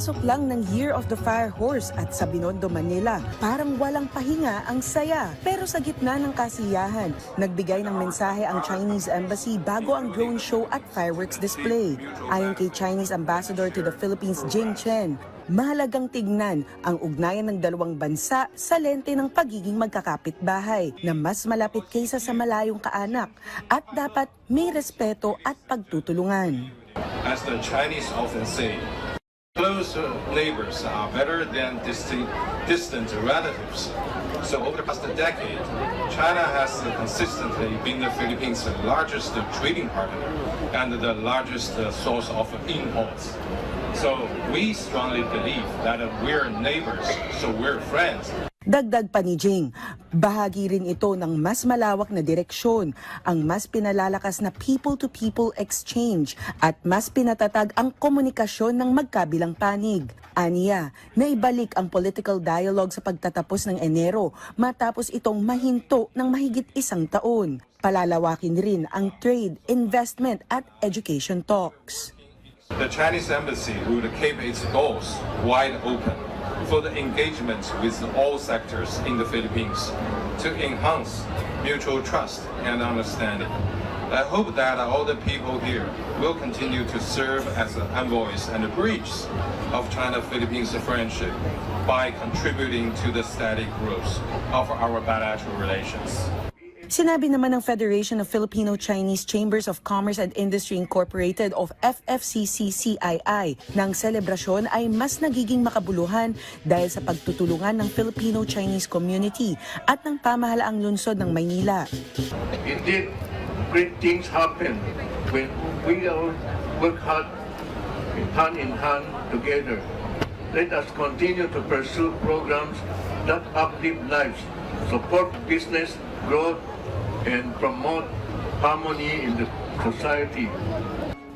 Kakapasok lang ng Year of the Fire Horse at sa Binondo, Manila, parang walang pahinga ang saya. Pero sa gitna ng kasiyahan, nagbigay ng mensahe ang Chinese Embassy bago ang drone show at fireworks display. Ayon kay Chinese Ambassador to the Philippines, Jing Chen, mahalagang tignan ang ugnayan ng dalawang bansa sa lente ng pagiging magkakapitbahay na mas malapit kaysa sa malayong kaanak at dapat may respeto at pagtutulungan. As the Chinese often say, close neighbors are better than distant relatives. So over the past decade, China has consistently been the Philippines' largest trading partner and the largest source of imports. So we strongly believe that we're neighbors, so we're friends. Dagdag pa ni Jing, bahagi rin ito ng mas malawak na direksyon, ang mas pinalalakas na people-to-people exchange at mas pinatatag ang komunikasyon ng magkabilang panig. Aniya, naibalik ang political dialogue sa pagtatapos ng Enero matapos itong mahinto ng mahigit isang taon. Palalawakin rin ang trade, investment at education talks. The Chinese embassy would keep its doors wide open for the engagement with all sectors in the Philippines to enhance mutual trust and understanding. I hope that all the people here will continue to serve as envoys and bridges of China-Philippines friendship by contributing to the steady growth of our bilateral relations. Sinabi naman ng Federation of Filipino-Chinese Chambers of Commerce and Industry Incorporated of FFCC-CII na ang selebrasyon ay mas nagiging makabuluhan dahil sa pagtutulungan ng Filipino-Chinese community at ng pamahalaang lungsod ng Maynila. Indeed, great things happen when we all work hard hand in hand together. Let us continue to pursue programs that uplift lives, support business growth, and promote harmony in the society.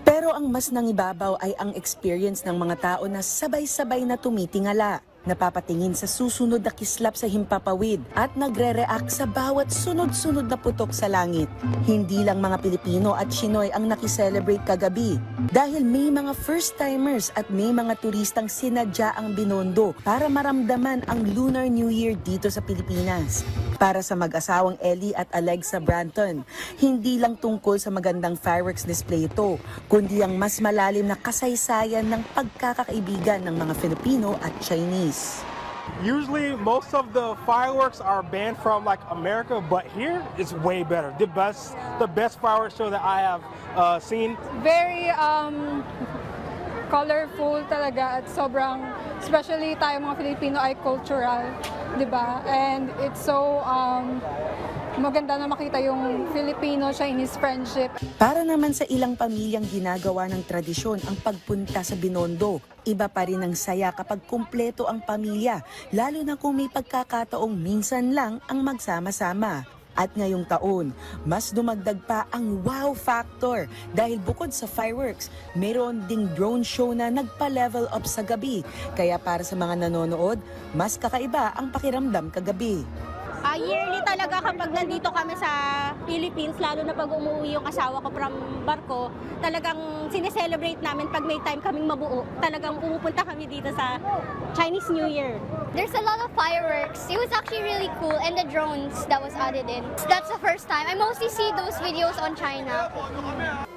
Pero ang mas nangibabaw ay ang experience ng mga tao na sabay-sabay na tumitingala, napapatingin sa susunod na kislap sa himpapawid at nagre-react sa bawat sunod-sunod na putok sa langit. Hindi lang mga Pilipino at Chinoy ang nakiselebrate kagabi dahil may mga first-timers at may mga turistang sinadya ang Binondo para maramdaman ang Lunar New Year dito sa Pilipinas. Para sa mag-asawang Ellie at Alexa Branton, hindi lang tungkol sa magandang fireworks display ito, kundi ang mas malalim na kasaysayan ng pagkakaibigan ng mga Filipino at Chinese. Usually, most of the fireworks are banned from like America, but here it's way better. The best fireworks show that I have seen. Very colorful talaga at sobrang, especially tayo mga Filipino ay cultural, di ba? And it's so maganda na makita yung Filipino-Chinese friendship. Para naman sa ilang pamilyang ginagawa ng tradisyon ang pagpunta sa Binondo, iba pa rin ang saya kapag kumpleto ang pamilya, lalo na kung may pagkakataong minsan lang ang magsama-sama. At ngayong taon, mas dumagdag pa ang wow factor dahil bukod sa fireworks, mayroon ding drone show na nagpa-level up sa gabi. Kaya para sa mga nanonood, mas kakaiba ang pakiramdam kagabi. Yearly talaga kapag nandito kami sa Philippines, lalo na pag umuwi yung asawa ko from barko, talagang sineselebrate namin pag may time kaming mabuo. Talagang pumupunta kami dito sa Chinese New Year. There's a lot of fireworks. It was actually really cool, and the drones that was added in. That's the first time. I mostly see those videos on China.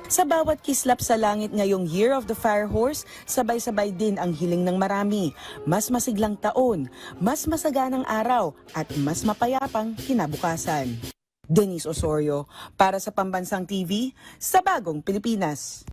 Sa bawat kislap sa langit ngayong Year of the Fire Horse, sabay-sabay din ang hiling ng marami. Mas masiglang taon, mas masaganang araw, at mas mapayapang kinabukasan. Denise Osorio, para sa Pambansang TV, sa Bagong Pilipinas.